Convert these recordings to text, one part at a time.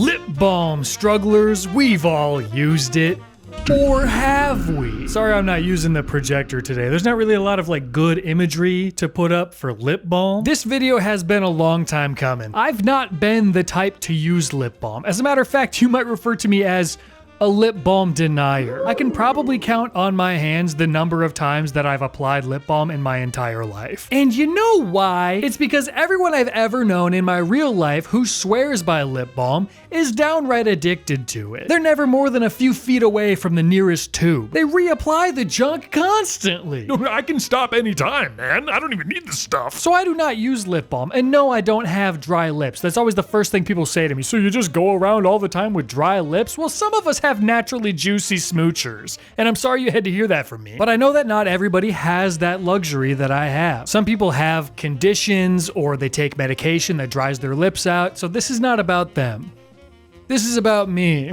Lip balm strugglers, we've all used it. Or have we? Sorry I'm not using the projector today. There's not really a lot of good imagery to put up for lip balm. This video has been a long time coming. I've not been the type to use lip balm. As a matter of fact, you might refer to me as a lip balm denier. I can probably count on my hands the number of times that I've applied lip balm in my entire life. And you know why? It's because everyone I've ever known in my real life who swears by lip balm is downright addicted to it. They're never more than a few feet away from the nearest tube. They reapply the junk constantly. I can stop anytime, man. I don't even need this stuff. So I do not use lip balm, and no, I don't have dry lips. That's always the first thing people say to me. So you just go around all the time with dry lips? Well, some of us have naturally juicy smoochers, and I'm sorry you had to hear that from me. But I know that not everybody has that luxury that I have. Some people have conditions or they take medication that dries their lips out, so this is not about them. This is about me.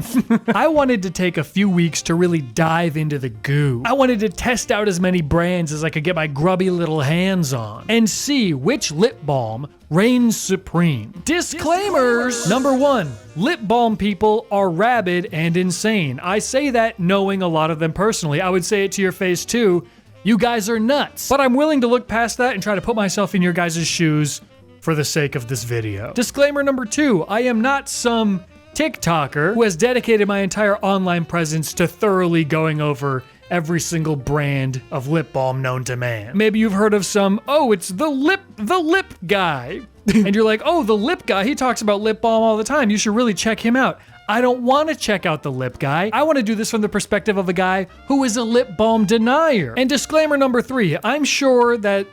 I wanted to take a few weeks to really dive into the goo. I wanted to test out as many brands as I could get my grubby little hands on and see which lip balm reigns supreme. Disclaimers! Number 1, lip balm people are rabid and insane. I say that knowing a lot of them personally. I would say it to your face too. You guys are nuts. But I'm willing to look past that and try to put myself in your guys' shoes for the sake of this video. Disclaimer number 2, I am not some TikToker who has dedicated my entire online presence to thoroughly going over every single brand of lip balm known to man. Maybe you've heard of some, oh, it's the lip guy. And you're like, oh, the lip guy, he talks about lip balm all the time. You should really check him out. I don't want to check out the lip guy. I want to do this from the perspective of a guy who is a lip balm denier. And disclaimer number 3, I'm sure that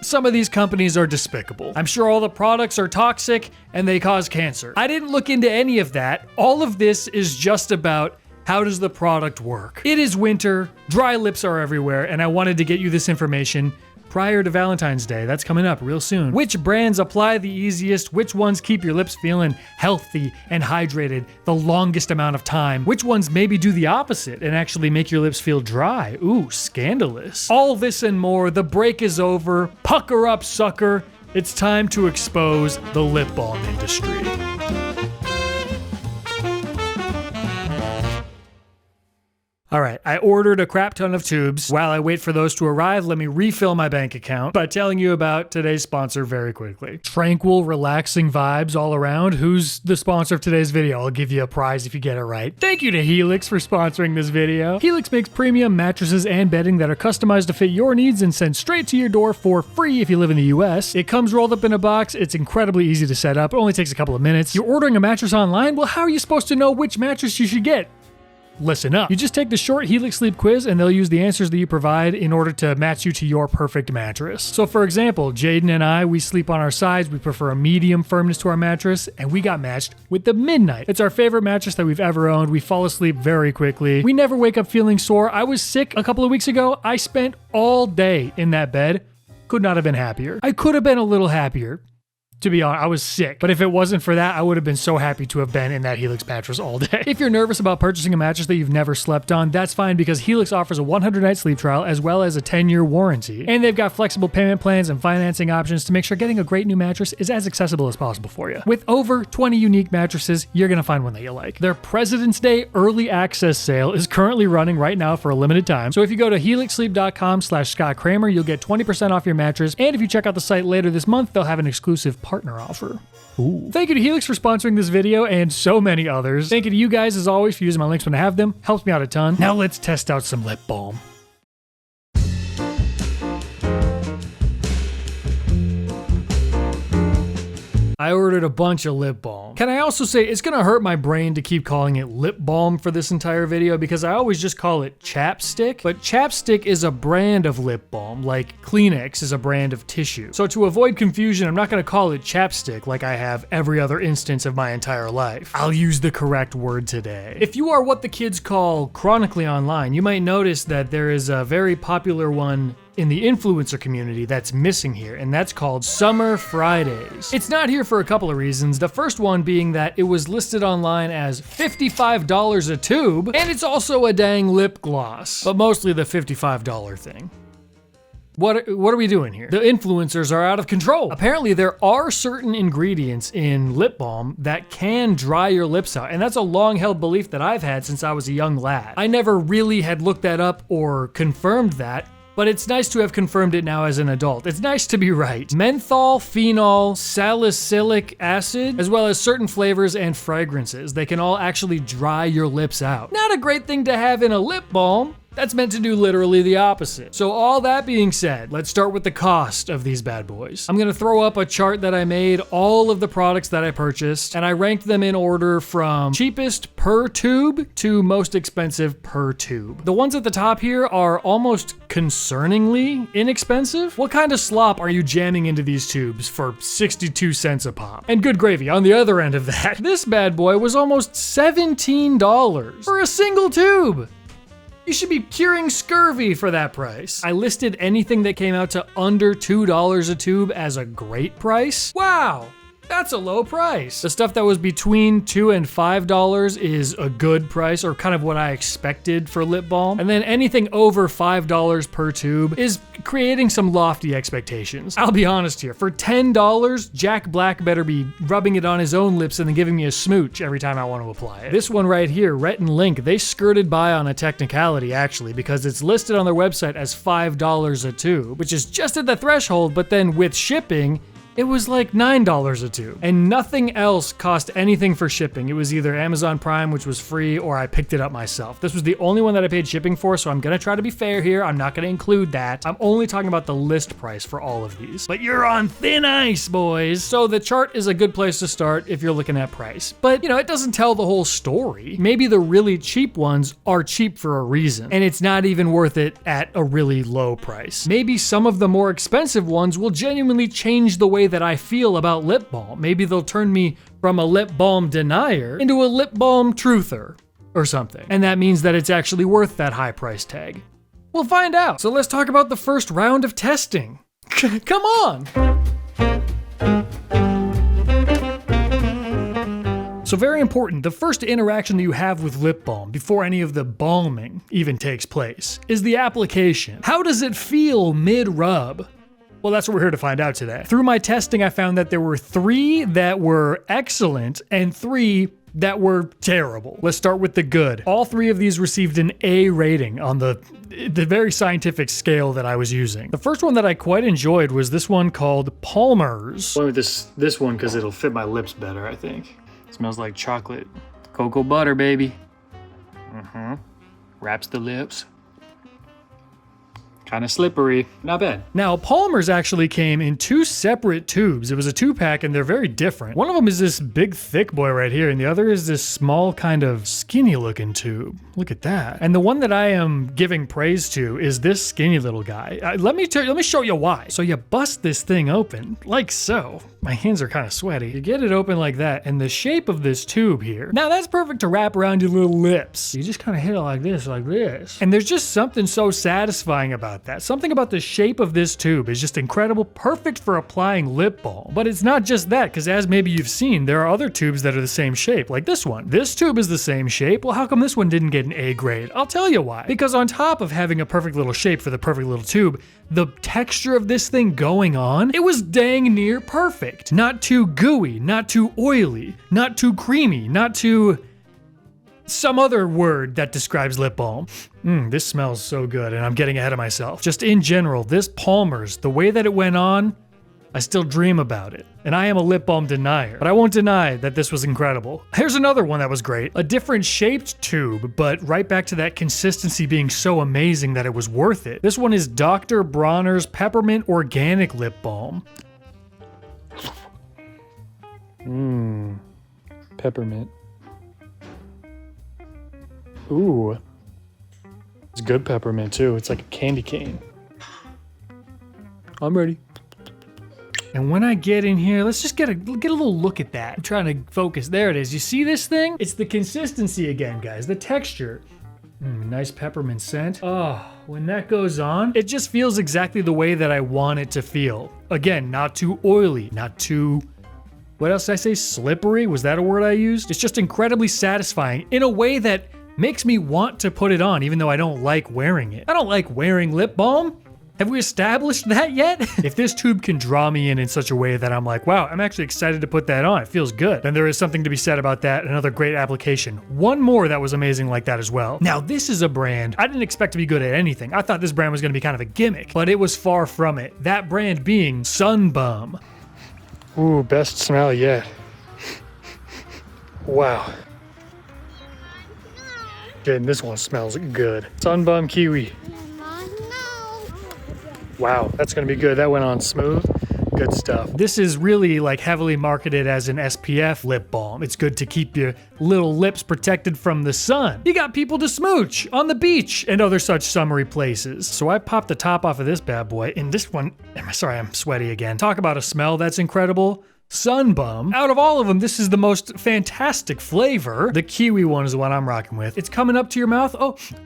some of these companies are despicable. I'm sure all the products are toxic and they cause cancer. I didn't look into any of that. All of this is just about how does the product work. It is winter, dry lips are everywhere, and I wanted to get you this information prior to Valentine's Day. That's coming up real soon. Which brands apply the easiest? Which ones keep your lips feeling healthy and hydrated the longest amount of time? Which ones maybe do the opposite and actually make your lips feel dry? Ooh, scandalous. All this and more. The break is over. Pucker up, sucker. It's time to expose the lip balm industry. All right, I ordered a crap ton of tubes. While I wait for those to arrive, let me refill my bank account by telling you about today's sponsor very quickly. Tranquil, relaxing vibes all around. Who's the sponsor of today's video? I'll give you a prize if you get it right. Thank you to Helix for sponsoring this video. Helix makes premium mattresses and bedding that are customized to fit your needs and sent straight to your door for free if you live in the US. It comes rolled up in a box. It's incredibly easy to set up. It only takes a couple of minutes. You're ordering a mattress online? Well, how are you supposed to know which mattress you should get? Listen up. You just take the short Helix Sleep quiz and they'll use the answers that you provide in order to match you to your perfect mattress. So for example, Jaden and I, we sleep on our sides. We prefer a medium firmness to our mattress, and we got matched with the Midnight. It's our favorite mattress that we've ever owned. We fall asleep very quickly. We never wake up feeling sore. I was sick a couple of weeks ago. I spent all day in that bed. Could not have been happier. I could have been a little happier. To be honest, I was sick, but if it wasn't for that, I would have been so happy to have been in that Helix mattress all day. If you're nervous about purchasing a mattress that you've never slept on, that's fine because Helix offers a 100-night sleep trial as well as a 10-year warranty. And they've got flexible payment plans and financing options to make sure getting a great new mattress is as accessible as possible for you. With over 20 unique mattresses, you're gonna find one that you like. Their President's Day early access sale is currently running right now for a limited time. So if you go to helixsleep.com/Scott Cramer, you'll get 20% off your mattress. And if you check out the site later this month, they'll have an exclusive partner offer. Ooh. Thank you to Helix for sponsoring this video and so many others. Thank you to you guys as always for using my links when I have them. Helps me out a ton. Now let's test out some lip balm. I ordered a bunch of lip balm. Can I also say it's gonna hurt my brain to keep calling it lip balm for this entire video because I always just call it chapstick, but chapstick is a brand of lip balm, like Kleenex is a brand of tissue. So to avoid confusion, I'm not gonna call it chapstick like I have every other instance of my entire life. I'll use the correct word today. If you are what the kids call chronically online, you might notice that there is a very popular one in the influencer community that's missing here, and that's called Summer Fridays. It's not here for a couple of reasons. The first one being that it was listed online as $55 a tube, and it's also a dang lip gloss, but mostly the $55 thing. What are we doing here? The influencers are out of control. Apparently there are certain ingredients in lip balm that can dry your lips out, and that's a long-held belief that I've had since I was a young lad. I never really had looked that up or confirmed that, but it's nice to have confirmed it now as an adult. It's nice to be right. Menthol, phenol, salicylic acid, as well as certain flavors and fragrances, they can all actually dry your lips out. Not a great thing to have in a lip balm. That's meant to do literally the opposite. So all that being said, let's start with the cost of these bad boys. I'm gonna throw up a chart that I made, all of the products that I purchased, and I ranked them in order from cheapest per tube to most expensive per tube. The ones at the top here are almost concerningly inexpensive. What kind of slop are you jamming into these tubes for 62 cents a pop? And good gravy, on the other end of that, this bad boy was almost $17 for a single tube. You should be curing scurvy for that price. I listed anything that came out to under $2 a tube as a great price. Wow, that's a low price. The stuff that was between $2 and $5 is a good price, or kind of what I expected for lip balm. And then anything over $5 per tube is creating some lofty expectations. I'll be honest here, for $10, Jack Black better be rubbing it on his own lips and then giving me a smooch every time I want to apply it. This one right here, Rhett and Link, they skirted by on a technicality actually, because it's listed on their website as $5 a tube, which is just at the threshold, but then with shipping, it was like $9 a tube. And nothing else cost anything for shipping. It was either Amazon Prime, which was free, or I picked it up myself. This was the only one that I paid shipping for, so I'm gonna try to be fair here. I'm not gonna include that. I'm only talking about the list price for all of these. But you're on thin ice, boys. So the chart is a good place to start if you're looking at price. But, you know, it doesn't tell the whole story. Maybe the really cheap ones are cheap for a reason, and it's not even worth it at a really low price. Maybe some of the more expensive ones will genuinely change the way that I feel about lip balm. Maybe they'll turn me from a lip balm denier into a lip balm truther or something. And that means that it's actually worth that high price tag. We'll find out. So let's talk about the first round of testing. Come on. So very important, the first interaction that you have with lip balm before any of the balming even takes place is the application. How does it feel mid-rub? Well, that's what we're here to find out today. Through my testing, I found that there were 3 that were excellent and 3 that were terrible. Let's start with the good. All 3 of these received an A rating on the very scientific scale that I was using. The first one that I quite enjoyed was this one called Palmer's. I'll go with this one because it'll fit my lips better, I think. It smells like chocolate. Cocoa butter, baby. Wraps the lips. Kind of slippery. Not bad. Now, Palmer's actually came in 2 separate tubes. It was a 2-pack and they're very different. One of them is this big thick boy right here and the other is this small kind of skinny looking tube. Look at that. And the one that I am giving praise to is this skinny little guy. Let me show you why. So you bust this thing open like so. My hands are kind of sweaty. You get it open like that and the shape of this tube here. Now that's perfect to wrap around your little lips. You just kind of hit it like this. And there's just something so satisfying about that. Something about the shape of this tube is just incredible, perfect for applying lip balm. But it's not just that, because as maybe you've seen, there are other tubes that are the same shape, like this one. This tube is the same shape. Well, how come this one didn't get an A grade? I'll tell you why. Because on top of having a perfect little shape for the perfect little tube, the texture of this thing going on, it was dang near perfect. Not too gooey, not too oily, not too creamy, not too some other word that describes lip balm. This smells so good, and I'm getting ahead of myself. Just in general, this Palmer's, the way that it went on, I still dream about it. And I am a lip balm denier, but I won't deny that this was incredible. Here's another one that was great. A different shaped tube, but right back to that consistency being so amazing that it was worth it. This one is Dr. Bronner's Peppermint Organic Lip Balm. Peppermint. Ooh. It's good peppermint too. It's like a candy cane. I'm ready. And when I get in here, let's just get a little look at that. I'm trying to focus. There it is. You see this thing? It's the consistency again, guys. The texture. Nice peppermint scent. Oh, when that goes on, it just feels exactly the way that I want it to feel. Again, not too oily, not too... What else did I say? Slippery? Was that a word I used? It's just incredibly satisfying in a way that makes me want to put it on, even though I don't like wearing it. I don't like wearing lip balm, Have we established that yet? If this tube can draw me in such a way that I'm like, wow, I'm actually excited to put that on, it feels good, then there is something to be said about that. Another great application. One more that was amazing like that as well. Now, this is a brand I didn't expect to be good at anything. I thought this brand was going to be kind of a gimmick, but it was far from it. That brand being Balm. Ooh, best smell yet. Wow. And this one smells good. Balm Kiwi. Wow, that's gonna be good. That went on smooth. Good stuff. This is really like heavily marketed as an SPF lip balm. It's good to keep your little lips protected from the sun. You got people to smooch on the beach and other such summery places. So I popped the top off of this bad boy, and this one, sorry, I'm sweaty again. Talk about a smell that's incredible. Balm. Out of all of them, this is the most fantastic flavor. The kiwi one is the one I'm rocking with. It's coming up to your mouth.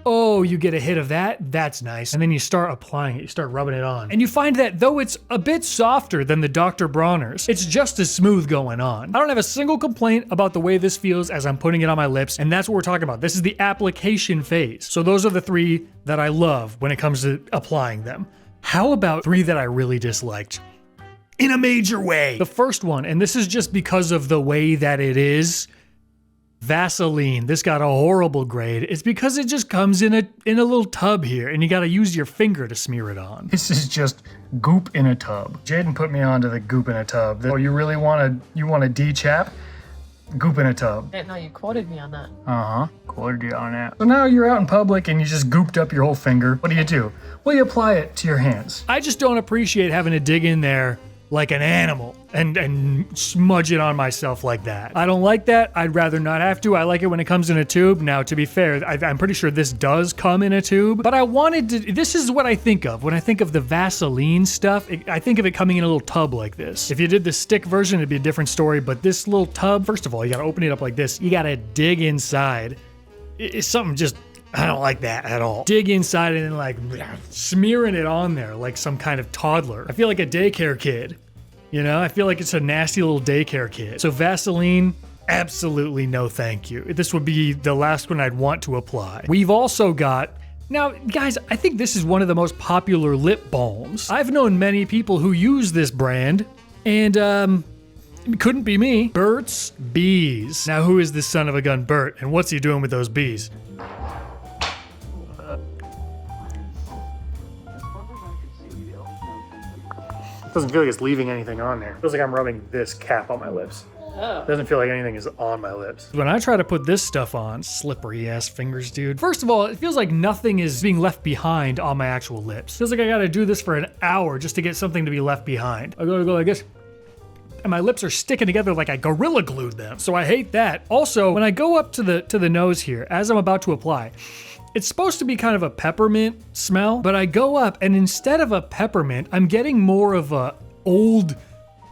Oh, you get a hit of that. That's nice. And then you start applying it. You start rubbing it on. And you find that though it's a bit softer than the Dr. Bronner's, it's just as smooth going on. I don't have a single complaint about the way this feels as I'm putting it on my lips, and that's what we're talking about. This is the application phase. So those are the three that I love when it comes to applying them. How about three that I really disliked? In a major way. The first one, and this is just because of the way that it is, Vaseline. This got a horrible grade. It's because it just comes in a little tub here, and you gotta use your finger to smear it on. This is just goop in a tub. Jaden put me onto the goop in a tub. Oh, you really want a D-chap? Goop in a tub. No, you quoted me on that. Quoted you on that. So now you're out in public and you just gooped up your whole finger. What do? Well, you apply it to your hands. I just don't appreciate having to dig in there like an animal and smudge it on myself like that. I don't like that. I'd rather not have to. I like it when it comes in a tube. Now, to be fair, I'm pretty sure this does come in a tube, but I wanted to, this is what I think of. When I think of the Vaseline stuff, I think of it coming in a little tub like this. If you did the stick version, it'd be a different story, but this little tub, first of all, you gotta open it up like this. You gotta dig inside. It's something just, I don't like that at all. Dig inside and then like smearing it on there like some kind of toddler. I feel like a daycare kid. You know, I feel like it's a nasty little daycare kid. So Vaseline, absolutely no thank you. This would be the last one I'd want to apply. We've also got, now guys, I think this is one of the most popular lip balms. I've known many people who use this brand, and it couldn't be me. Burt's Bees. Now who is this son of a gun Bert, and what's he doing with those bees? Doesn't feel like it's leaving anything on there. Feels like I'm rubbing this cap on my lips. Oh. Doesn't feel like anything is on my lips. When I try to put this stuff on, slippery ass fingers, dude. First of all, it feels like nothing is being left behind on my actual lips. Feels like I gotta do this for an hour just to get something to be left behind. I gotta go like this. And my lips are sticking together like I Gorilla Glued them. So I hate that. Also, when I go up to the nose here, as I'm about to apply, it's supposed to be kind of a peppermint smell, but I go up and instead of a peppermint, I'm getting more of a old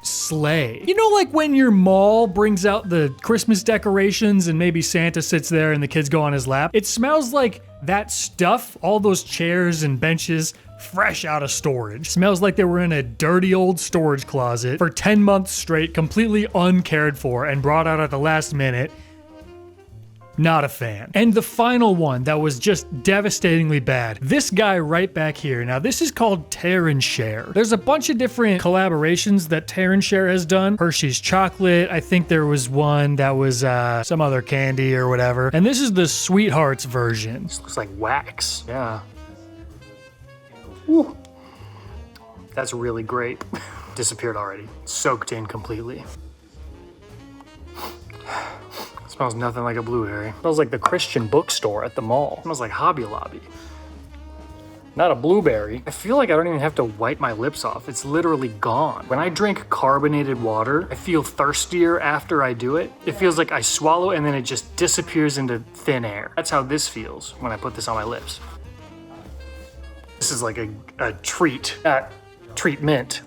sleigh. You know, like when your mall brings out the Christmas decorations and maybe Santa sits there and the kids go on his lap? It smells like that stuff, all those chairs and benches, fresh out of storage. Smells like they were in a dirty old storage closet for 10 months straight, completely uncared for and brought out at the last minute. Not a fan. And the final one that was just devastatingly bad. This guy right back here. Now this is called Tear and Share. There's a bunch of different collaborations that Tear and Share has done. Hershey's chocolate. I think there was one that was some other candy or whatever. And this is the Sweethearts version. This looks like wax. Yeah. Woo. That's really great. Disappeared already. Soaked in completely. Smells nothing like a blueberry. Smells like the Christian bookstore at the mall. Smells like Hobby Lobby. Not a blueberry. I feel like I don't even have to wipe my lips off. It's literally gone. When I drink carbonated water, I feel thirstier after I do it. It feels like I swallow and then it just disappears into thin air. That's how this feels when I put this on my lips. This is like a treat. Treatment.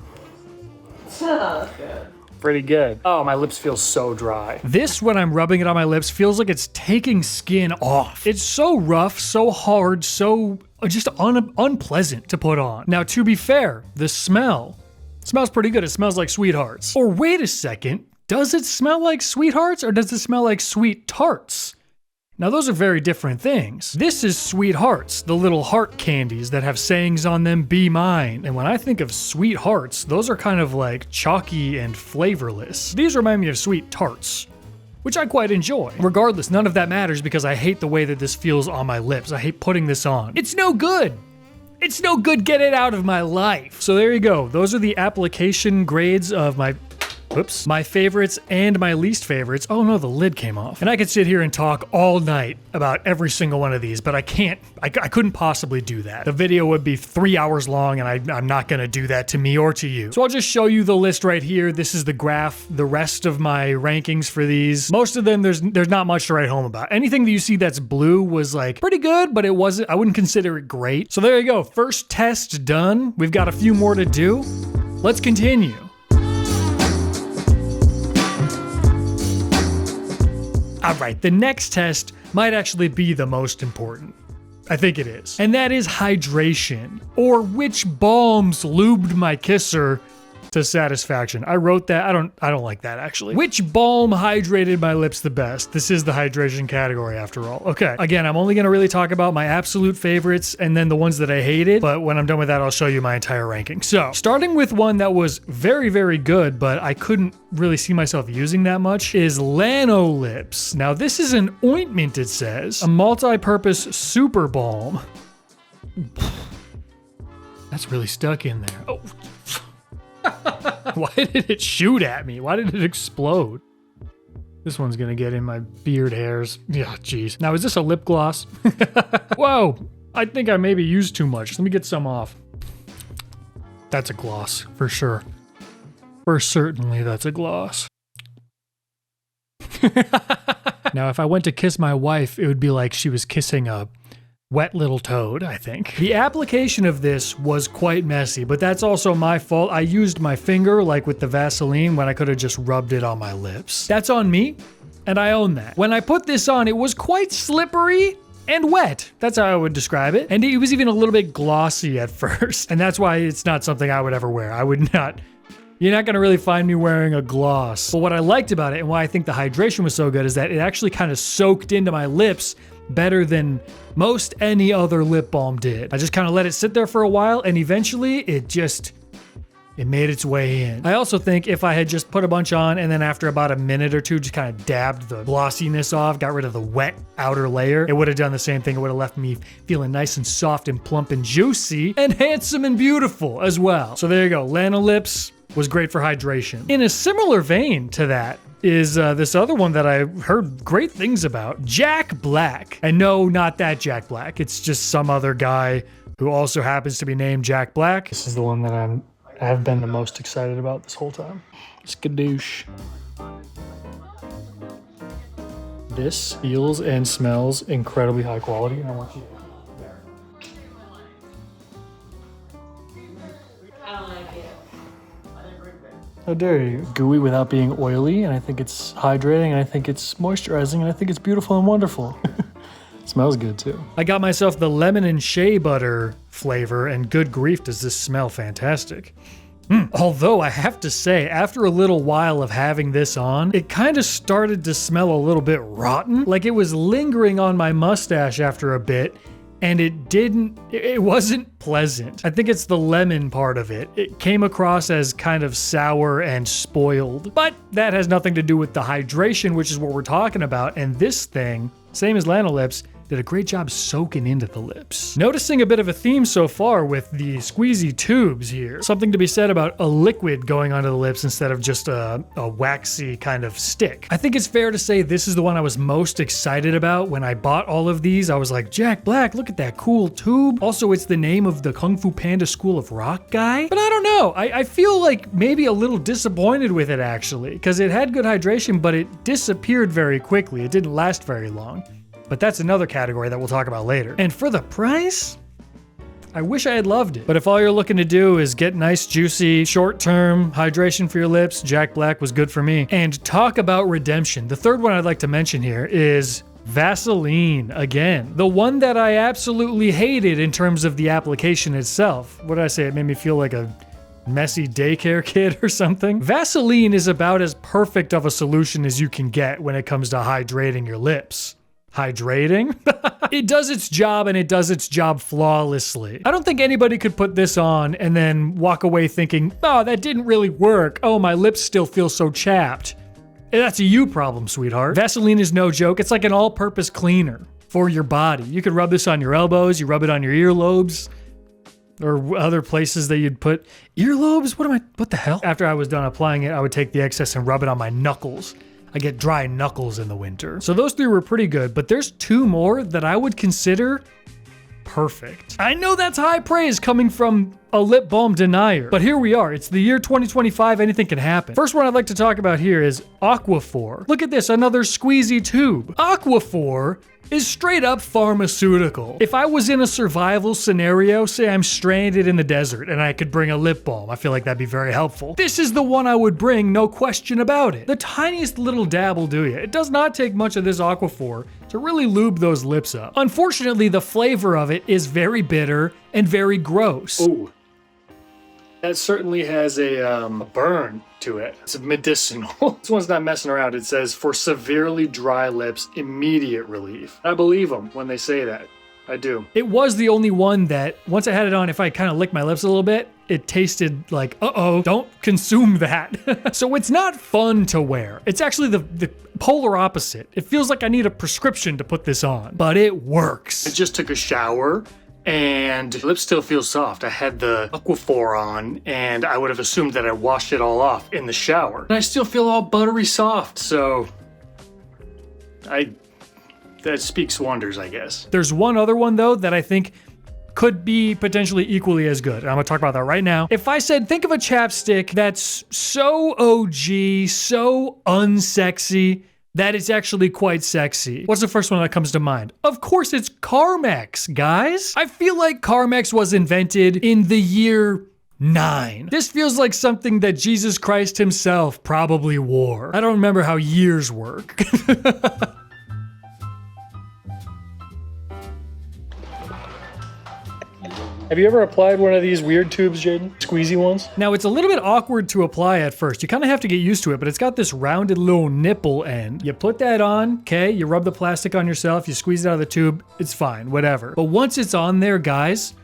Oh, good. Pretty good. Oh, my lips feel so dry. This, when I'm rubbing it on my lips, feels like it's taking skin off. It's so rough, so hard, so just unpleasant to put on. Now, to be fair, the smell smells pretty good. It smells like Sweethearts. Or wait a second, does it smell like Sweethearts or does it smell like Sweet Tarts? Now those are very different things. This is Sweethearts, the little heart candies that have sayings on them, be mine. And when I think of Sweethearts, those are kind of like chalky and flavorless. These remind me of Sweet Tarts, which I quite enjoy. Regardless, none of that matters because I hate the way that this feels on my lips. I hate putting this on. It's no good. It's no good, get it out of my life. So there you go. Those are the application grades of my favorites and my least favorites. Oh no, the lid came off. And I could sit here and talk all night about every single one of these, but I can't, I couldn't possibly do that. The video would be 3 hours long and I'm not gonna do that to me or to you. So I'll just show you the list right here. This is the graph, the rest of my rankings for these. Most of them, there's not much to write home about. Anything that you see that's blue was like pretty good, but I wouldn't consider it great. So there you go, first test done. We've got a few more to do. Let's continue. Alright, the next test might actually be the most important. I think it is. And that is hydration, or which balms lubed my kisser to satisfaction. I wrote that. I don't like that actually. Which balm hydrated my lips the best? This is the hydration category after all. Okay, again, I'm only gonna really talk about my absolute favorites and then the ones that I hated, but when I'm done with that, I'll show you my entire ranking. So, starting with one that was very, very good, but I couldn't really see myself using that much, is Lanolips. Now, this is an ointment, it says. A multi-purpose super balm. That's really stuck in there. Oh. Why did it shoot at me? Why did it explode? This one's gonna get in my beard hairs. Yeah, jeez. Now, is this a lip gloss? Whoa, I think I maybe used too much. Let me get some off. That's a gloss, for sure. For certainly, that's a gloss. Now, if I went to kiss my wife, it would be like she was kissing a wet little toad, I think. The application of this was quite messy, but that's also my fault. I used my finger, like with the Vaseline, when I could have just rubbed it on my lips. That's on me, and I own that. When I put this on, it was quite slippery and wet. That's how I would describe it. And it was even a little bit glossy at first, and that's why it's not something I would ever wear. I would not. You're not gonna really find me wearing a gloss. But what I liked about it, and why I think the hydration was so good, is that it actually kind of soaked into my lips better than most any other lip balm did. I just kind of let it sit there for a while, and eventually it made its way in. I also think if I had just put a bunch on and then after about a minute or two just kind of dabbed the glossiness off, got rid of the wet outer layer, it would have done the same thing. It would have left me feeling nice and soft and plump and juicy and handsome and beautiful as well. So there you go. Lanolips was great for hydration. In a similar vein to that is this other one that I heard great things about, Jack Black. And no, not that Jack Black. It's just some other guy who also happens to be named Jack Black. This is the one that I have been the most excited about this whole time. Skadoosh. This feels and smells incredibly high quality. I want you. How dare you? Gooey without being oily, and I think it's hydrating, and I think it's moisturizing, and I think it's beautiful and wonderful. Smells good too. I got myself the lemon and shea butter flavor, and good grief does this smell fantastic. Although I have to say, after a little while of having this on, it kind of started to smell a little bit rotten. Like it was lingering on my mustache after a bit, and it wasn't pleasant. I think it's the lemon part of it. It came across as kind of sour and spoiled, but that has nothing to do with the hydration, which is what we're talking about. And this thing, same as Lanolips, did a great job soaking into the lips. Noticing a bit of a theme so far with the squeezy tubes here. Something to be said about a liquid going onto the lips instead of just a waxy kind of stick. I think it's fair to say this is the one I was most excited about when I bought all of these. I was like, Jack Black, look at that cool tube. Also, it's the name of the Kung Fu Panda School of Rock guy. But I don't know. I feel like maybe a little disappointed with it actually, because it had good hydration, but it disappeared very quickly. It didn't last very long. But that's another category that we'll talk about later. And for the price, I wish I had loved it. But if all you're looking to do is get nice, juicy, short-term hydration for your lips, Jack Black was good for me. And talk about redemption. The third one I'd like to mention here is Vaseline again. The one that I absolutely hated in terms of the application itself. What did I say? It made me feel like a messy daycare kid or something. Vaseline is about as perfect of a solution as you can get when it comes to hydrating your lips. Hydrating. It does its job, and it does its job flawlessly. I don't think anybody could put this on and then walk away thinking, oh, that didn't really work. Oh, my lips still feel so chapped. That's a you problem, sweetheart. Vaseline is no joke. It's like an all-purpose cleaner for your body. You could rub this on your elbows, you rub it on your earlobes, or other places that you'd put earlobes. What the hell? After I was done applying it, I would take the excess and rub it on my knuckles. I get dry knuckles in the winter. So those 3 were pretty good, but there's 2 more that I would consider perfect. I know that's high praise coming from a lip balm denier, but here we are. It's the year 2025. Anything can happen. First one I'd like to talk about here is Aquaphor. Look at this, another squeezy tube. Aquaphor is straight up pharmaceutical. If I was in a survival scenario, say I'm stranded in the desert and I could bring a lip balm, I feel like that'd be very helpful. This is the one I would bring, no question about it. The tiniest little dab will do you. It does not take much of this Aquaphor to really lube those lips up. Unfortunately, the flavor of it is very bitter and very gross. Ooh. That certainly has a burn to it. It's medicinal. This one's not messing around. It says, for severely dry lips, immediate relief. I believe them when they say that. I do. It was the only one that, once I had it on, if I kind of licked my lips a little bit, it tasted like, uh-oh, don't consume that. So it's not fun to wear. It's actually the polar opposite. It feels like I need a prescription to put this on, but it works. I just took a shower, and the lips still feel soft. I had the Aquaphor on, and I would have assumed that I washed it all off in the shower. And I still feel all buttery soft, so that speaks wonders, I guess. There's one other one, though, that I think could be potentially equally as good. And I'm gonna talk about that right now. If I said, think of a chapstick that's so OG, so unsexy, that it's actually quite sexy. What's the first one that comes to mind? Of course, it's Carmex, guys. I feel like Carmex was invented in the year 9. This feels like something that Jesus Christ himself probably wore. I don't remember how years work. Have you ever applied one of these weird tubes, Jaden? Squeezy ones? Now, it's a little bit awkward to apply at first. You kind of have to get used to it, but it's got this rounded little nipple end. You put that on, okay? You rub the plastic on yourself, you squeeze it out of the tube, it's fine, whatever. But once it's on there, guys,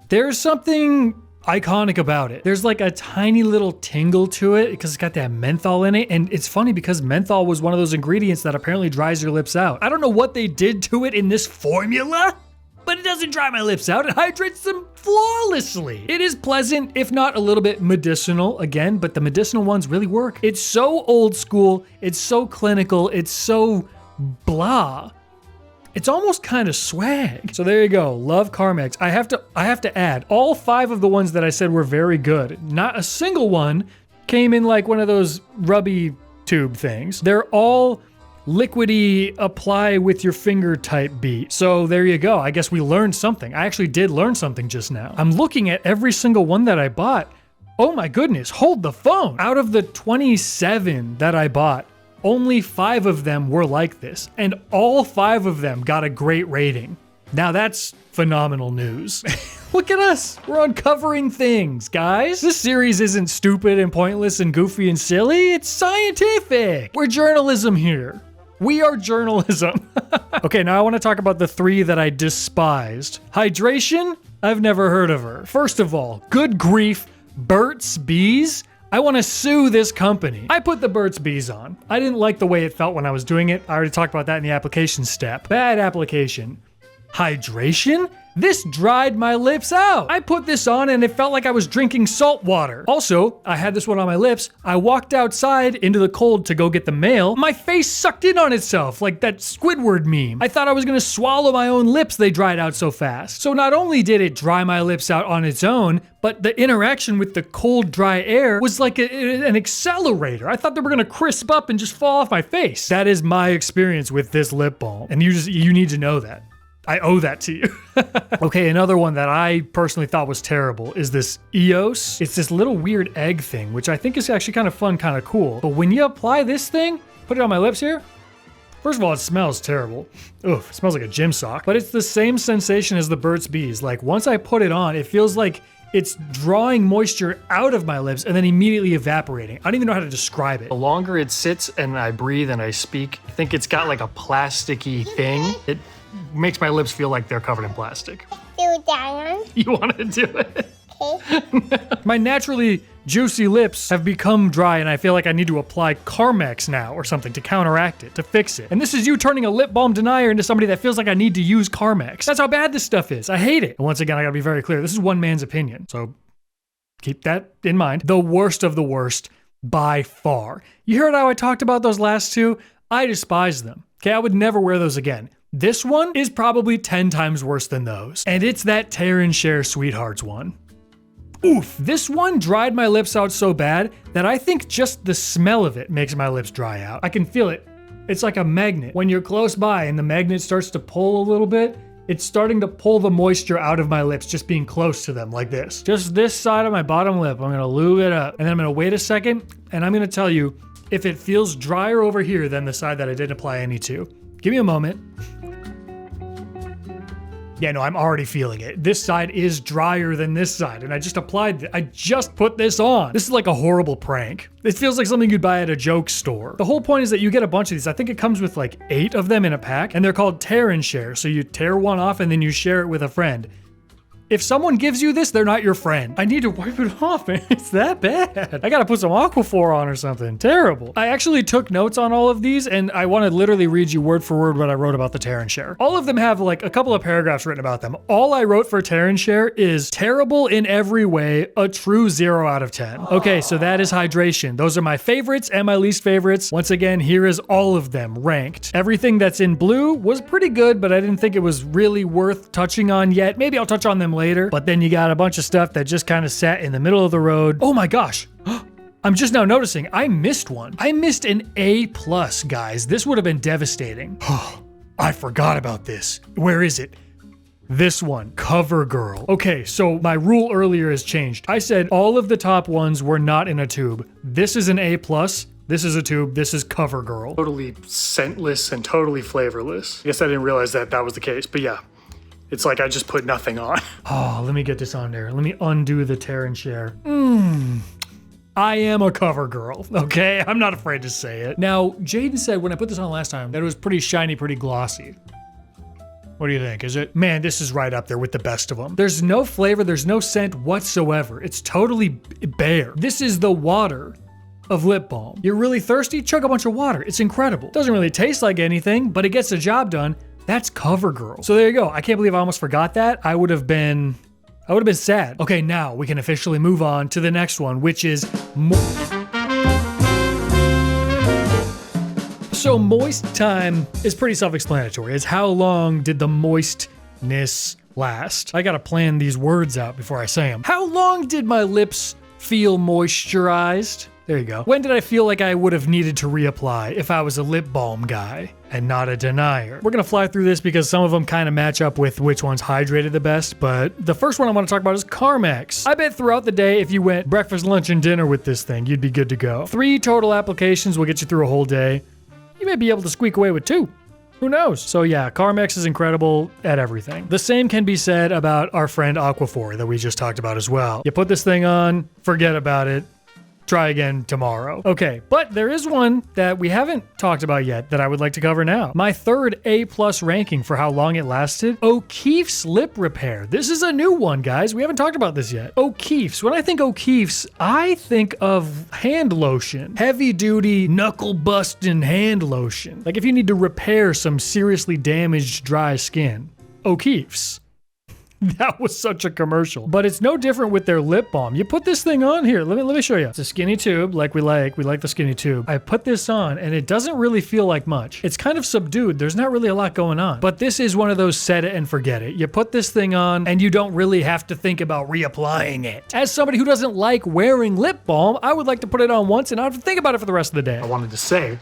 there's something iconic about it. There's like a tiny little tingle to it because it's got that menthol in it. And it's funny because menthol was one of those ingredients that apparently dries your lips out. I don't know what they did to it in this formula, but it doesn't dry my lips out. It hydrates them flawlessly. It is pleasant, if not a little bit medicinal again, but the medicinal ones really work. It's so old school. It's so clinical. It's so blah. It's almost kind of swag. So there you go. Love Carmex. I have to add, all 5 of the ones that I said were very good. Not a single one came in like one of those rubby tube things. They're all liquidy, apply with your finger type beat. So there you go. I guess we learned something. I actually did learn something just now. I'm looking at every single one that I bought. Oh my goodness, hold the phone. Out of the 27 that I bought, only 5 of them were like this, and all 5 of them got a great rating. Now that's phenomenal news. Look at us. We're uncovering things, guys. This series isn't stupid and pointless and goofy and silly. It's scientific. We're journalism here. We are journalism. Okay, now I want to talk about the 3 that I despised. Hydration? I've never heard of her. First of all, good grief, Burt's Bees? I want to sue this company. I put the Burt's Bees on. I didn't like the way it felt when I was doing it. I already talked about that in the application step. Bad application. Hydration? This dried my lips out. I put this on and it felt like I was drinking salt water. Also, I had this one on my lips. I walked outside into the cold to go get the mail. My face sucked in on itself like that Squidward meme. I thought I was gonna swallow my own lips, they dried out so fast. So not only did it dry my lips out on its own, but the interaction with the cold, dry air was like an accelerator. I thought they were gonna crisp up and just fall off my face. That is my experience with this lip balm. And you need to know that. I owe that to you. Okay, another one that I personally thought was terrible is this EOS. It's this little weird egg thing, which I think is actually kind of fun, kind of cool. But when you apply this thing, put it on my lips here, first of all, it smells terrible. Ugh, it smells like a gym sock. But it's the same sensation as the Burt's Bees. Like, once I put it on, it feels like it's drawing moisture out of my lips and then immediately evaporating. I don't even know how to describe it. The longer it sits and I breathe and I speak, I think it's got like a plasticky thing. It makes my lips feel like they're covered in plastic. Do that. You want to do it? Okay. My naturally juicy lips have become dry and I feel like I need to apply Carmex now or something to counteract it, to fix it. And this is you turning a lip balm denier into somebody that feels like I need to use Carmex. That's how bad this stuff is. I hate it. And once again, I gotta be very clear. This is one man's opinion. So keep that in mind. The worst of the worst by far. You heard how I talked about those last two? I despise them. Okay, I would never wear those again. This one is probably 10 times worse than those. And it's that Tear and Share Sweethearts one. Oof, this one dried my lips out so bad that I think just the smell of it makes my lips dry out. I can feel it. It's like a magnet. When you're close by and the magnet starts to pull a little bit, it's starting to pull the moisture out of my lips just being close to them like this. Just this side of my bottom lip, I'm gonna lube it up. And then I'm gonna wait a second and I'm gonna tell you if it feels drier over here than the side that I didn't apply any to. Give me a moment. Yeah, no, I'm already feeling it. This side is drier than this side, and I just put this on. This is like a horrible prank. It feels like something you'd buy at a joke store. The whole point is that you get a bunch of these. I think it comes with like 8 of them in a pack, and they're called Tear and Share. So you tear one off and then you share it with a friend. If someone gives you this, they're not your friend. I need to wipe it off, man. It's that bad. I gotta put some Aquaphor on or something. Terrible. I actually took notes on all of these, and I want to literally read you word for word what I wrote about the Tear and Share. All of them have like a couple of paragraphs written about them. All I wrote for Tear and Share is terrible in every way, a true 0 out of 10. Okay, so that is hydration. Those are my favorites and my least favorites. Once again, here is all of them ranked. Everything that's in blue was pretty good, but I didn't think it was really worth touching on yet. Maybe I'll touch on them later, but then you got a bunch of stuff that just kind of sat in the middle of the road. Oh my gosh. I'm just now noticing I missed one. I missed an A+, guys. This would have been devastating. I forgot about this. Where is it? This one, CoverGirl. Okay, so my rule earlier has changed. I said all of the top ones were not in a tube. This is an A+. This is a tube. This is CoverGirl. Totally scentless and totally flavorless. I guess I didn't realize that was the case, but yeah. It's like I just put nothing on. Oh, let me get this on there. Let me undo the Tear and Share. I am a CoverGirl, okay? I'm not afraid to say it. Now, Jaden said when I put this on last time that it was pretty shiny, pretty glossy. What do you think? Is it? Man, this is right up there with the best of them. There's no flavor, there's no scent whatsoever. It's totally bare. This is the water of lip balm. You're really thirsty? Chug a bunch of water. It's incredible. Doesn't really taste like anything, but it gets the job done. That's CoverGirl. So there you go. I can't believe I almost forgot that. I would have been sad. Okay, now we can officially move on to the next one, which is So moist time is pretty self-explanatory. It's how long did the moistness last? I gotta plan these words out before I say them. How long did my lips feel moisturized? There you go. When did I feel like I would have needed to reapply if I was a lip balm guy and not a denier? We're gonna fly through this because some of them kind of match up with which one's hydrated the best, but the first one I want to talk about is Carmex. I bet throughout the day, if you went breakfast, lunch, and dinner with this thing, you'd be good to go. 3 total applications will get you through a whole day. You may be able to squeak away with 2. Who knows? So yeah, Carmex is incredible at everything. The same can be said about our friend Aquaphor that we just talked about as well. You put this thing on, forget about it. Try again tomorrow. Okay, but there is one that we haven't talked about yet that I would like to cover now. My third A+ ranking for how long it lasted, O'Keeffe's Lip Repair. This is a new one, guys. We haven't talked about this yet. O'Keeffe's. When I think O'Keeffe's, I think of hand lotion. Heavy duty, knuckle busting hand lotion. Like if you need to repair some seriously damaged dry skin. O'Keeffe's. That was such a commercial. But it's no different with their lip balm. You put this thing on here. Let me show you. It's a skinny tube like we like. We like the skinny tube. I put this on and it doesn't really feel like much. It's kind of subdued. There's not really a lot going on. But this is one of those set it and forget it. You put this thing on and you don't really have to think about reapplying it. As somebody who doesn't like wearing lip balm, I would like to put it on once and not have to think about it for the rest of the day. I wanted to say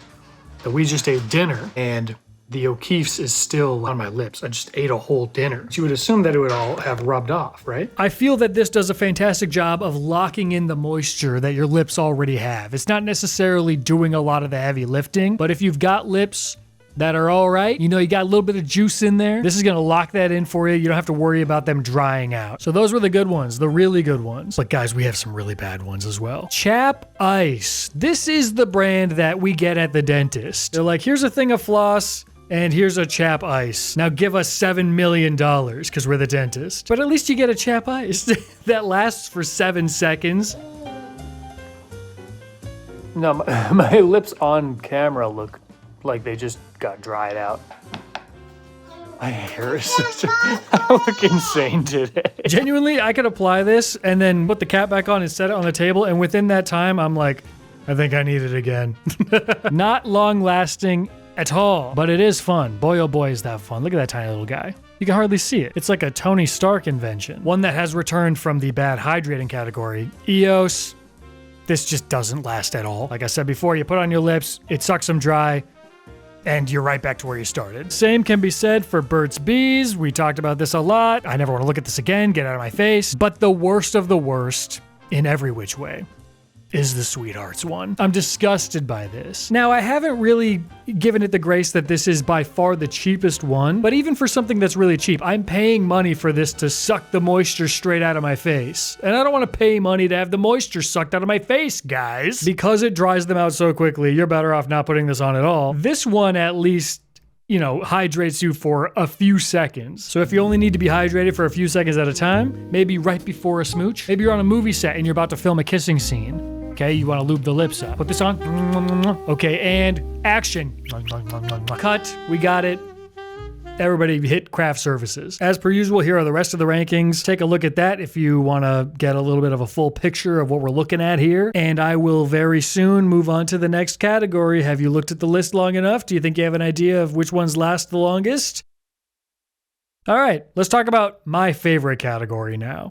that we just ate dinner and the O'Keeffe's is still on my lips. I just ate a whole dinner. So you would assume that it would all have rubbed off, right? I feel that this does a fantastic job of locking in the moisture that your lips already have. It's not necessarily doing a lot of the heavy lifting, but if you've got lips that are all right. You know, you got a little bit of juice in there. This is gonna lock that in for you. You don't have to worry about them drying out. So those were the good ones, the really good ones. But guys, we have some really bad ones as well. Chap Ice. This is the brand that we get at the dentist. They're like, here's a thing of floss, and here's a Chap Ice. Now give us $7 million because we're the dentist. But at least you get a Chap Ice that lasts for 7 seconds. No, my lips on camera look like they just got dried out. My hair is I look insane today. Genuinely, I could apply this and then put the cap back on and set it on the table, and within that time, I'm like, I think I need it again. Not long lasting at all, but it is fun. Boy, oh boy, is that fun. Look at that tiny little guy. You can hardly see it. It's like a Tony Stark invention. One that has returned from the bad hydrating category. EOS, this just doesn't last at all. Like I said before, you put it on your lips, it sucks them dry, and you're right back to where you started. Same can be said for Burt's Bees. We talked about this a lot. I never want to look at this again, get out of my face. But the worst of the worst, in every which way, is the Sweethearts one. I'm disgusted by this. Now, I haven't really given it the grace that this is by far the cheapest one, but even for something that's really cheap, I'm paying money for this to suck the moisture straight out of my face. And I don't want to pay money to have the moisture sucked out of my face, guys. Because it dries them out so quickly, you're better off not putting this on at all. This one at least, you know, hydrates you for a few seconds. So if you only need to be hydrated for a few seconds at a time, maybe right before a smooch, maybe you're on a movie set and you're about to film a kissing scene. Okay, you want to lube the lips up. Put this on. Okay, and action. Cut. We got it. Everybody hit craft services. As per usual, here are the rest of the rankings. Take a look at that if you want to get a little bit of a full picture of what we're looking at here. And I will very soon move on to the next category. Have you looked at the list long enough? Do you think you have an idea of which ones last the longest? All right, let's talk about my favorite category now.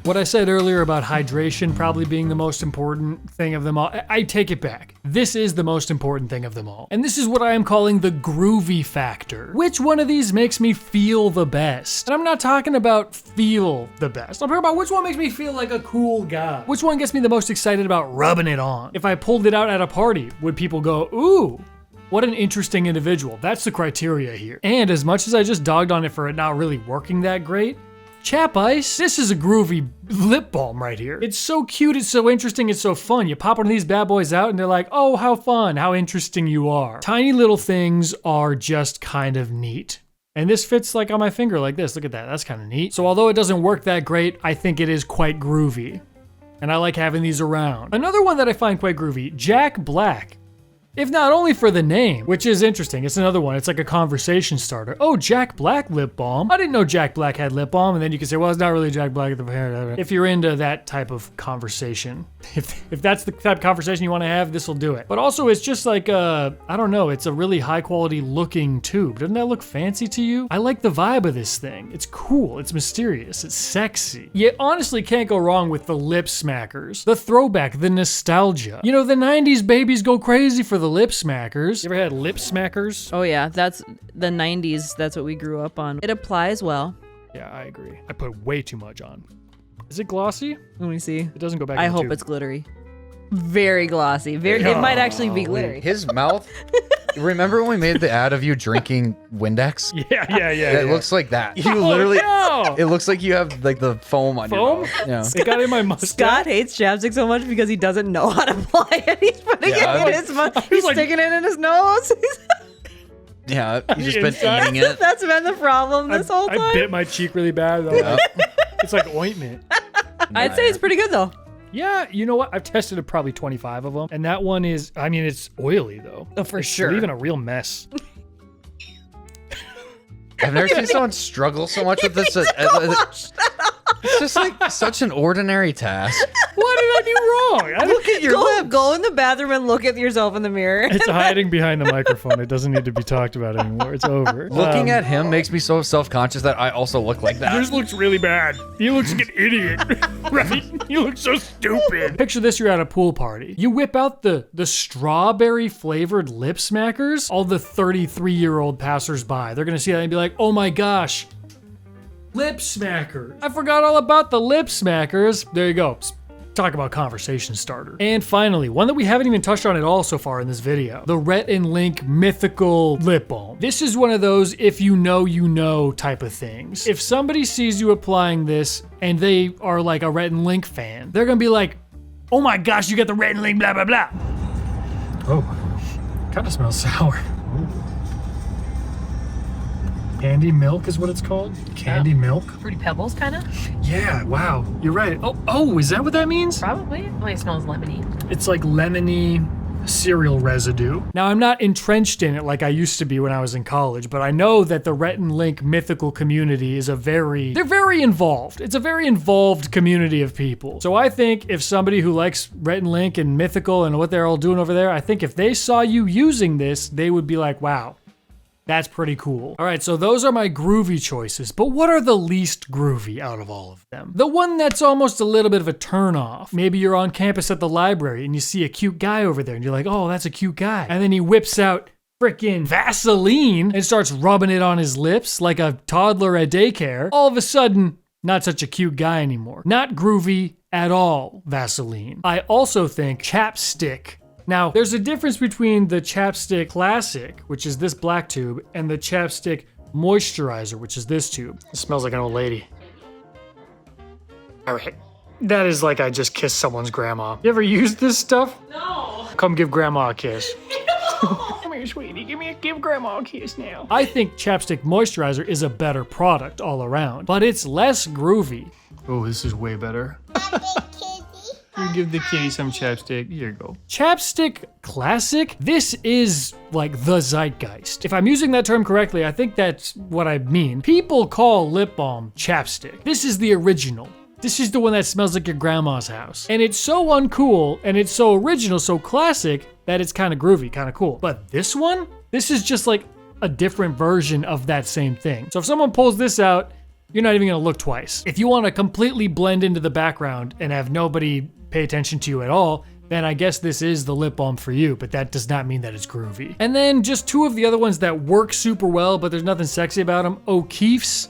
What I said earlier about hydration probably being the most important thing of them all, I take it back. This is the most important thing of them all. And this is what I am calling the Groovy Factor. Which one of these makes me feel the best? And I'm not talking about feel the best. I'm talking about which one makes me feel like a cool guy. Which one gets me the most excited about rubbing it on? If I pulled it out at a party, would people go, ooh, what an interesting individual? That's the criteria here. And as much as I just dogged on it for it not really working that great, Chap Ice, this is a groovy lip balm right here. It's so cute, it's so interesting, it's so fun. You pop one of these bad boys out and they're like, oh, how fun, how interesting you are. Tiny little things are just kind of neat. And this fits like on my finger like this. Look at that, that's kind of neat. So although it doesn't work that great, I think it is quite groovy. And I like having these around. Another one that I find quite groovy, Jack Black. If not only for the name, which is interesting. It's another one. It's like a conversation starter. Oh, Jack Black lip balm. I didn't know Jack Black had lip balm. And then you can say, well, it's not really Jack Black. If you're into that type of conversation, if that's the type of conversation you want to have, this will do it. But also, it's just like, I don't know, it's a really high quality looking tube. Doesn't that look fancy to you? I like the vibe of this thing. It's cool. It's mysterious. It's sexy. You honestly can't go wrong with the lip smackers. The throwback, the nostalgia. You know, the 90s babies go crazy for the lip smackers. You ever had lip smackers? Oh yeah, that's the 90s. That's what we grew up on. It applies well. Yeah, I agree. I put way too much on. Is it glossy? Let me see. It doesn't go back I in the hope tube. it's glittery. Very glossy. Very. It might actually be glittery. His mouth. Remember when we made the ad of you drinking Windex? Yeah. It looks like that. You Oh, literally. no! It looks like you have like the foam on Foam? your mouth. Yeah. It got in my mustache. Scott hates chapstick so much because he doesn't know how to apply it. He's putting Yeah, it in his mouth. He's like- sticking it in his nose. Yeah. You've just been Inside. eating it. That's been the problem this whole time. I bit my cheek really bad. Yeah. It's like ointment. I'd say it's pretty good though. Yeah, you know what? I've tested probably 25 of them. And that one is, I mean, it's oily though. Oh, for It's sure. leaving a real mess. I've never seen someone struggle so much with this. It's just like such an ordinary task. What did I do wrong? Look at your lips. Go in the bathroom and look at yourself in the mirror. It's hiding behind the microphone. It doesn't need to be talked about anymore. It's over. Looking at him makes me so self-conscious that I also look like that. Yours looks really bad. He looks like an idiot, right? You look so stupid. Picture this, you're at a pool party. You whip out the strawberry flavored lip smackers. All the 33-year-old passersby, they're gonna see that and be like, oh my gosh, lip smackers. I forgot all about the lip smackers. There you go. Talk about conversation starter. And finally, one that we haven't even touched on at all so far in this video, the Rhett and Link Mythical Lip Balm. This is one of those if you know type of things. If somebody sees you applying this and they are like a Rhett and Link fan, they're gonna be like, oh my gosh, you got the Rhett and Link blah blah blah. Oh, kind of smells sour. Candy milk is what it's called? Candy milk? Fruity Pebbles, kind of? Yeah, wow, you're right. Oh, is that what that means? Probably. It only smells lemony. It's like lemony cereal residue. Now, I'm not entrenched in it like I used to be when I was in college, but I know that the Rhett and Link mythical community is they're very involved. It's a very involved community of people. So I think if somebody who likes Rhett and Link and mythical and what they're all doing over there, I think if they saw you using this, they would be like, wow, that's pretty cool. All right, so those are my groovy choices, but what are the least groovy out of all of them? The one that's almost a little bit of a turn-off. Maybe you're on campus at the library and you see a cute guy over there and you're like, oh, that's a cute guy. And then he whips out frickin' Vaseline and starts rubbing it on his lips like a toddler at daycare. All of a sudden, not such a cute guy anymore. Not groovy at all, Vaseline. I also think chapstick. Now, there's a difference between the Chapstick Classic, which is this black tube, and the Chapstick Moisturizer, which is this tube. It smells like an old lady. All right. That is like I just kissed someone's grandma. You ever used this stuff? No. Come give grandma a kiss. Come here, sweetie. Give grandma a kiss now. I think Chapstick Moisturizer is a better product all around, but it's less groovy. Oh, this is way better. You give the kitty some chapstick. Here you go. Chapstick Classic? This is like the zeitgeist. If I'm using that term correctly, I think that's what I mean. People call lip balm chapstick. This is the original. This is the one that smells like your grandma's house. And it's so uncool, and it's so original, so classic, that it's kind of groovy, kind of cool. But this one? This is just like a different version of that same thing. So if someone pulls this out, you're not even gonna look twice. If you wanna completely blend into the background and have nobody pay attention to you at all, then I guess this is the lip balm for you, but that does not mean that it's groovy. And then just two of the other ones that work super well, but there's nothing sexy about them. O'Keeffe's.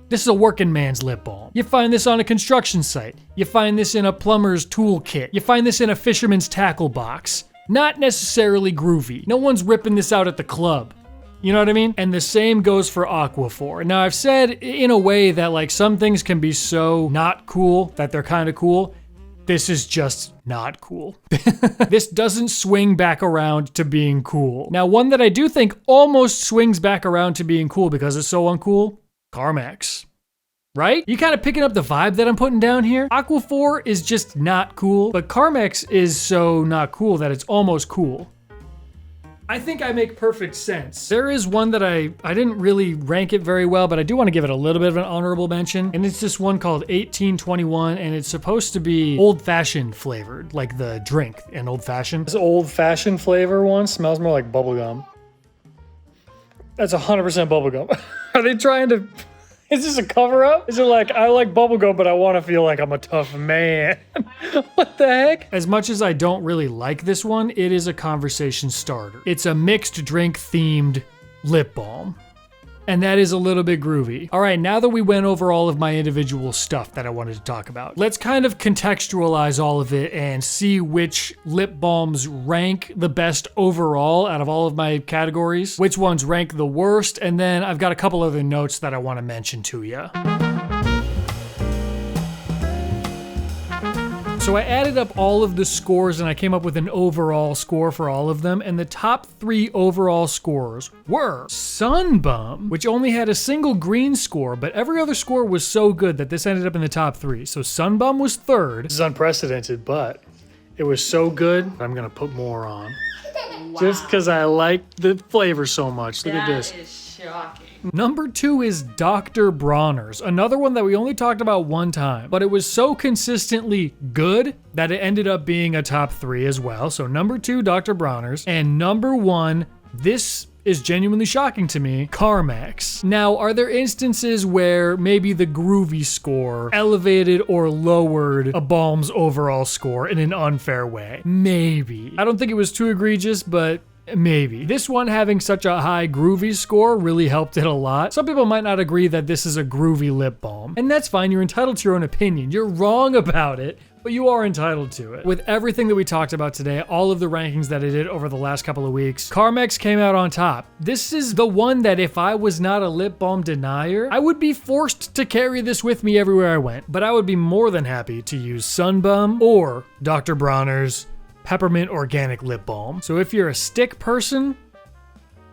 This is a working man's lip balm. You find this on a construction site. You find this in a plumber's tool kit. You find this in a fisherman's tackle box. Not necessarily groovy. No one's ripping this out at the club. You know what I mean? And the same goes for Aquaphor. Now I've said in a way that like some things can be so not cool that they're kind of cool. This is just not cool. This doesn't swing back around to being cool. Now, one that I do think almost swings back around to being cool because it's so uncool, Carmex. Right? You kind of picking up the vibe that I'm putting down here? Aquaphor is just not cool, but Carmex is so not cool that it's almost cool. I think I make perfect sense. There is one that I didn't really rank it very well, but I do want to give it a little bit of an honorable mention. And it's this one called 1821, and it's supposed to be old-fashioned flavored, like the drink in old-fashioned. This old-fashioned flavor one smells more like bubblegum. That's 100% bubblegum. Are they trying to... Is this a cover-up? Is it like, I like bubblegum, but I want to feel like I'm a tough man? What the heck? As much as I don't really like this one, it is a conversation starter. It's a mixed drink themed lip balm. And that is a little bit groovy. All right, now that we went over all of my individual stuff that I wanted to talk about, let's kind of contextualize all of it and see which lip balms rank the best overall out of all of my categories, which ones rank the worst, and then I've got a couple other notes that I want to mention to you. So I added up all of the scores and I came up with an overall score for all of them, and the top 3 overall scores were Sunbum, which only had a single green score, but every other score was so good that this ended up in the top 3. So Sunbum was 3rd. This is unprecedented, but it was so good, I'm gonna put more on. Wow. Just because I like the flavor so much. Look at this. That is shocking. Number 2 is Dr. Bronner's, another one that we only talked about one time, but it was so consistently good that it ended up being a top 3 as well. So number 2, Dr. Bronner's, and number 1, this is genuinely shocking to me, Carmex. Now, are there instances where maybe the groovy score elevated or lowered a balm's overall score in an unfair way? Maybe. I don't think it was too egregious, but maybe. This one having such a high groovy score really helped it a lot. Some people might not agree that this is a groovy lip balm, and that's fine. You're entitled to your own opinion. You're wrong about it, but you are entitled to it. With everything that we talked about today, all of the rankings that I did over the last couple of weeks, Carmex came out on top. This is the one that if I was not a lip balm denier, I would be forced to carry this with me everywhere I went. But I would be more than happy to use Sunbum or Dr. Bronner's Peppermint Organic Lip Balm. So if you're a stick person,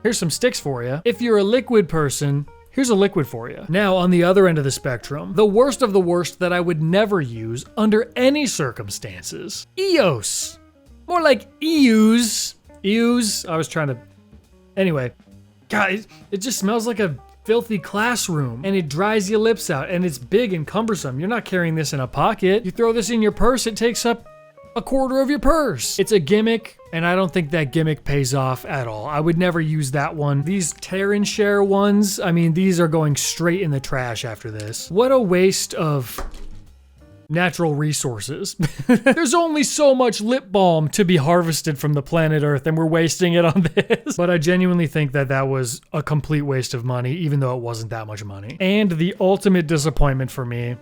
here's some sticks for you. If you're a liquid person, here's a liquid for you. Now, on the other end of the spectrum, the worst of the worst that I would never use under any circumstances. EOS. More like EUs. EUs. I was trying to... Anyway. God, it just smells like a filthy classroom. And it dries your lips out. And it's big and cumbersome. You're not carrying this in a pocket. You throw this in your purse, it takes up a quarter of your purse. It's a gimmick, and I don't think that gimmick pays off at all. I would never use that one. These tear and share ones, I mean, these are going straight in the trash after this. What a waste of natural resources. There's only so much lip balm to be harvested from the planet Earth, and we're wasting it on this. But I genuinely think that that was a complete waste of money, even though it wasn't that much money. And the ultimate disappointment for me,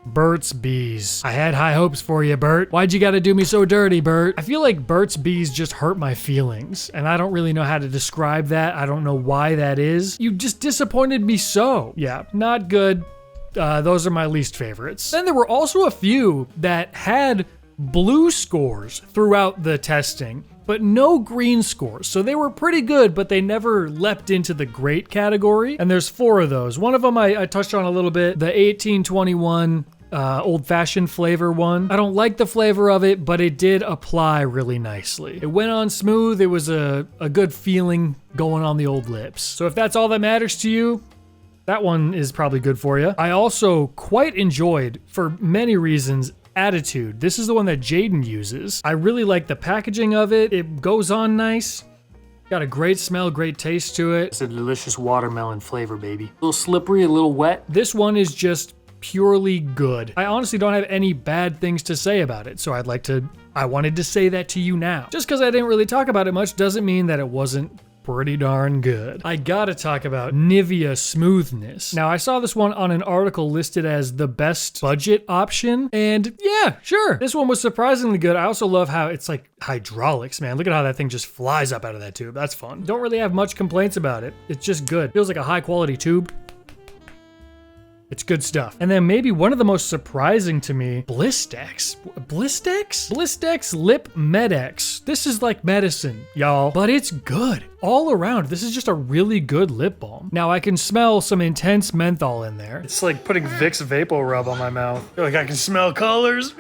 Burt's Bees. I had high hopes for you, Bert. Why'd you gotta do me so dirty, Bert? I feel like Burt's Bees just hurt my feelings, and I don't really know how to describe that. I don't know why that is. You just disappointed me so. Yeah, not good. Those are my least favorites. Then there were also a few that had blue scores throughout the testing, but no green scores. So they were pretty good, but they never leapt into the great category. And there's 4 of those. One of them I touched on a little bit, the 1821 old-fashioned flavor one. I don't like the flavor of it, but it did apply really nicely. It went on smooth. It was a good feeling going on the old lips. So if that's all that matters to you, that one is probably good for you. I also quite enjoyed, for many reasons, Attitude. This is the one that Jaden uses. I really like the packaging of it. It goes on nice. Got a great smell, great taste to it. It's a delicious watermelon flavor, baby. A little slippery, a little wet. This one is just purely good. I honestly don't have any bad things to say about it, so I wanted to say that to you now. Just because I didn't really talk about it much doesn't mean that it wasn't pretty darn good. I gotta talk about Nivea Smoothness. Now, I saw this one on an article listed as the best budget option, and yeah, sure. This one was surprisingly good. I also love how it's like hydraulics, man. Look at how that thing just flies up out of that tube. That's fun. Don't really have much complaints about it. It's just good. Feels like a high quality tube. It's good stuff. And then maybe one of the most surprising to me, Blistex. Blistex? Blistex Lip Medex. This is like medicine, y'all, but it's good. All around, this is just a really good lip balm. Now, I can smell some intense menthol in there. It's like putting Vicks Vapor Rub on my mouth. Like I can smell colors.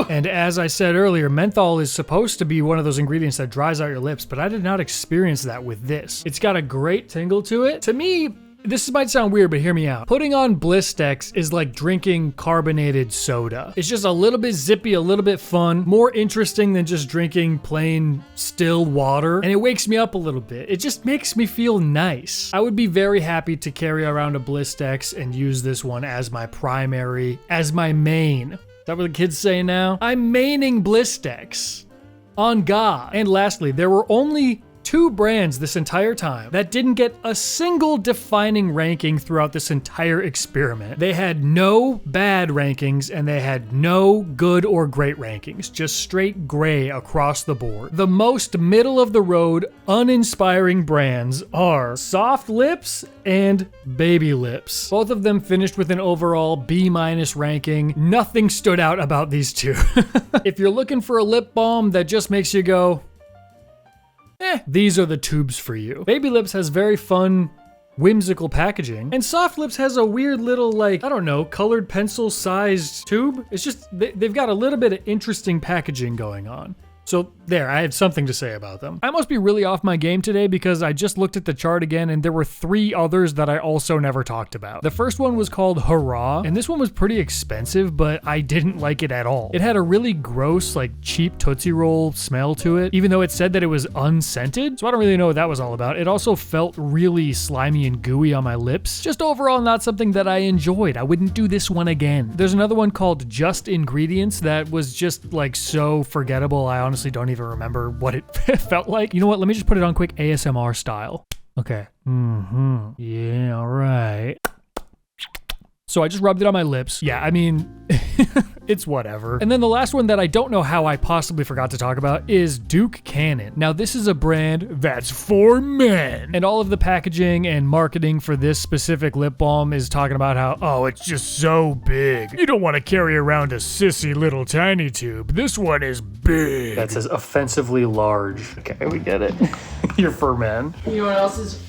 And as I said earlier, menthol is supposed to be one of those ingredients that dries out your lips, but I did not experience that with this. It's got a great tingle to it. To me, this might sound weird, but hear me out. Putting on Blistex is like drinking carbonated soda. It's just a little bit zippy, a little bit fun, more interesting than just drinking plain still water, and it wakes me up a little bit. It just makes me feel nice. I would be very happy to carry around a Blistex and use this one as my primary, as my main. Is that what the kids say now? I'm maining Blistex. On God. And lastly, there were only 2 brands this entire time that didn't get a single defining ranking throughout this entire experiment. They had no bad rankings and they had no good or great rankings, just straight gray across the board. The most middle of the road, uninspiring brands are Soft Lips and Baby Lips. Both of them finished with an overall B- ranking. Nothing stood out about these 2. If you're looking for a lip balm that just makes you go, these are the tubes for you. Baby Lips has very fun, whimsical packaging, and Soft Lips has a weird little, like, I don't know, colored pencil-sized tube. It's just, they've got a little bit of interesting packaging going on. So there, I had something to say about them. I must be really off my game today because I just looked at the chart again and there were 3 others that I also never talked about. The first one was called Hurrah, and this one was pretty expensive, but I didn't like it at all. It had a really gross, like cheap Tootsie Roll smell to it, even though it said that it was unscented, so I don't really know what that was all about. It also felt really slimy and gooey on my lips. Just overall not something that I enjoyed. I wouldn't do this one again. There's another one called Just Ingredients that was just like so forgettable. I honestly don't even remember what it felt like. You know what? Let me just put it on quick ASMR style. Okay. Yeah, all right. So I just rubbed it on my lips. Yeah, I mean, it's whatever. And then the last one that I don't know how I possibly forgot to talk about is Duke Cannon. Now this is a brand that's for men. And all of the packaging and marketing for this specific lip balm is talking about how, oh, it's just so big. You don't want to carry around a sissy little tiny tube. This one is big. That says offensively large. Okay, we get it. You're for men. You know what else is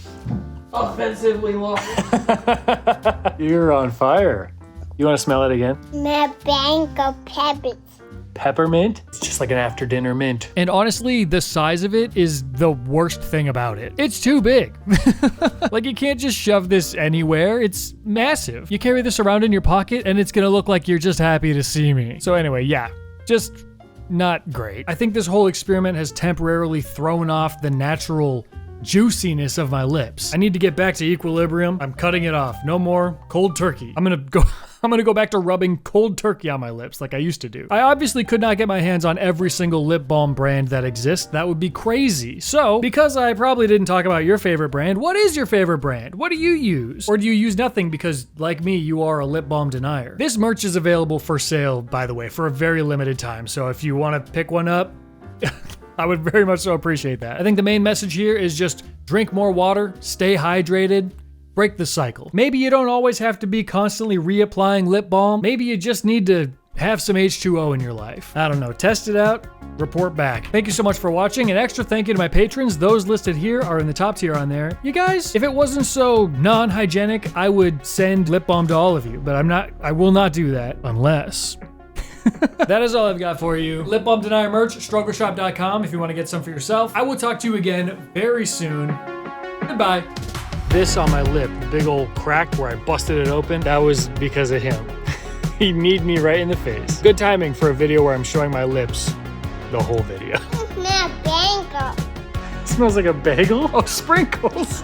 offensively large? You're on fire. You want to smell it again? My bank of pebbles. Peppermint? It's just like an after dinner mint. And honestly, the size of it is the worst thing about it. It's too big. Like you can't just shove this anywhere. It's massive. You carry this around in your pocket and it's gonna look like you're just happy to see me. So anyway, yeah, just not great. I think this whole experiment has temporarily thrown off the natural juiciness of my lips. I need to get back to equilibrium. I'm cutting it off. No more cold turkey. I'm gonna go back to rubbing cold turkey on my lips like I used to do. I obviously could not get my hands on every single lip balm brand that exists. That would be crazy. So, because I probably didn't talk about your favorite brand, what is your favorite brand? What do you use? Or do you use nothing because, like me, you are a lip balm denier? This merch is available for sale, by the way, for a very limited time. So if you want to pick one up, I would very much so appreciate that. I think the main message here is just drink more water, stay hydrated, break the cycle. Maybe you don't always have to be constantly reapplying lip balm. Maybe you just need to have some H2O in your life. I don't know, test it out, report back. Thank you so much for watching. An extra thank you to my patrons. Those listed here are in the top tier on there. You guys, if it wasn't so non-hygienic, I would send lip balm to all of you, but I will not do that unless... That is all I've got for you. Lip Balm Denier merch, struggleshop.com if you want to get some for yourself. I will talk to you again very soon. Goodbye. This on my lip, the big old crack where I busted it open, that was because of him. He kneed me right in the face. Good timing for a video where I'm showing my lips the whole video. It's my bagel. It smells like a bagel? Oh, sprinkles.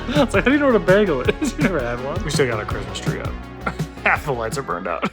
It's like, how do you know what a bagel is? You never had one. We still got our Christmas tree up. Half the lights are burned out.